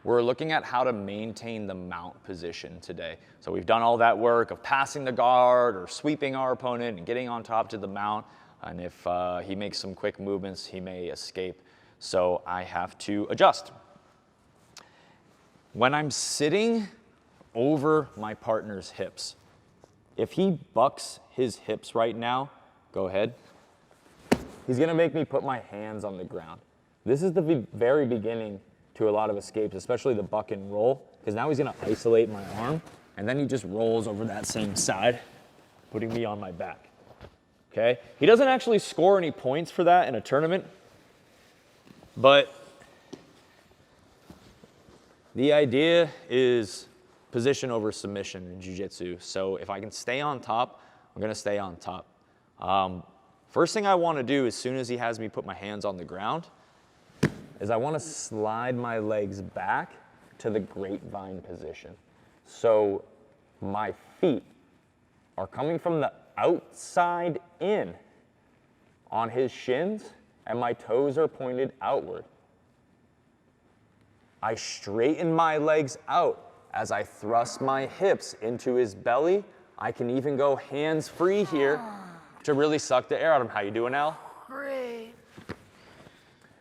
we're looking at how to maintain the mount position today. So we've done all that work of passing the guard or sweeping our opponent and getting on top to the mount. And if he makes some quick movements, he may escape. So I have to adjust. When I'm sitting over my partner's hips, if he bucks his hips right now, go ahead. He's gonna make me put my hands on the ground. This is the very beginning to a lot of escapes, especially the buck and roll, because now he's gonna isolate my arm, and then he just rolls over that same side, putting me on my back, okay? He doesn't actually score any points for that in a tournament, but the idea is position over submission in jiu-jitsu. So if I can stay on top, I'm gonna stay on top. First thing I wanna do as soon as he has me put my hands on the ground is I wanna slide my legs back to the grapevine position. So my feet are coming from the outside in on his shins, and my toes are pointed outward. I straighten my legs out as I thrust my hips into his belly. I can even go hands-free here to really suck the air out of him. How you doing, Al? Great.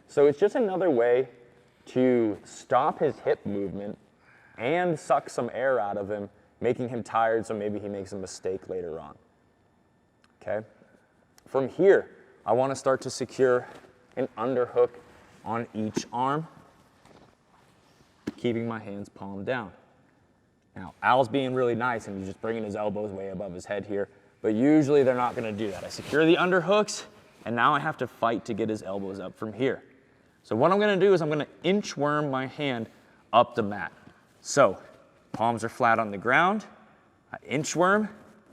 So it's just another way to stop his hip movement and suck some air out of him, making him tired so maybe he makes a mistake later on, okay? From here, I want to start to secure an underhook on each arm, keeping my hands palm down. Now, Al's being really nice and he's just bringing his elbows way above his head here, but usually they're not going to do that. I secure the underhooks, and now I have to fight to get his elbows up from here. So what I'm going to do is I'm going to inchworm my hand up the mat. So palms are flat on the ground. I inchworm,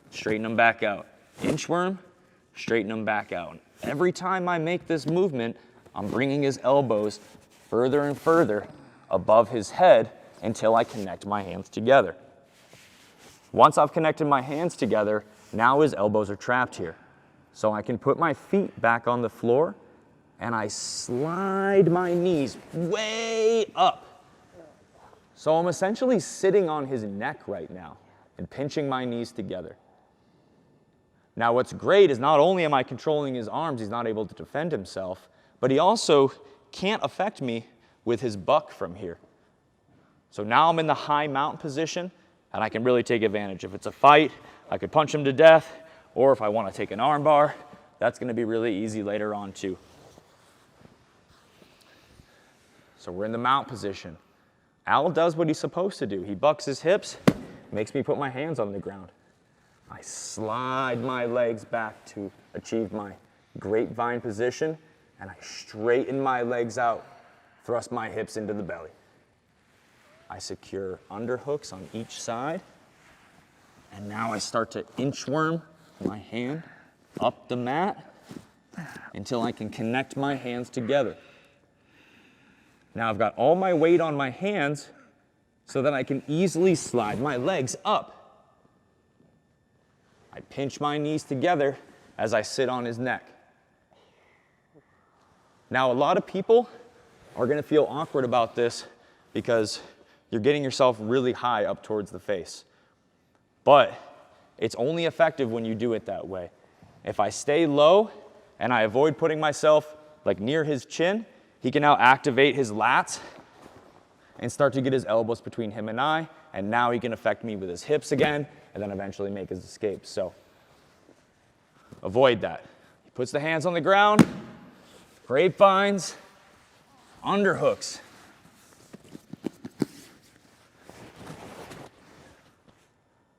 straighten them back out. Inchworm, straighten them back out. Every time I make this movement, I'm bringing his elbows further and further above his head until I connect my hands together. Once I've connected my hands together, now his elbows are trapped here. So I can put my feet back on the floor and I slide my knees way up. So I'm essentially sitting on his neck right now and pinching my knees together. Now what's great is not only am I controlling his arms, he's not able to defend himself, but he also can't affect me with his buck from here. So now I'm in the high mount position and I can really take advantage. If it's a fight, I could punch him to death, or if I want to take an arm bar, that's going to be really easy later on too. So we're in the mount position. Al does what he's supposed to do. He bucks his hips, makes me put my hands on the ground. I slide my legs back to achieve my grapevine position, and I straighten my legs out, thrust my hips into the belly. I secure underhooks on each side, and now I start to inchworm my hand up the mat until I can connect my hands together. Now I've got all my weight on my hands so that I can easily slide my legs up. I pinch my knees together as I sit on his neck. Now a lot of people are going to feel awkward about this because you're getting yourself really high up towards the face. But it's only effective when you do it that way. If I stay low and I avoid putting myself like near his chin, he can now activate his lats and start to get his elbows between him and now he can affect me with his hips again and then eventually make his escape. So avoid that. He puts the hands on the ground, grapevines, underhooks.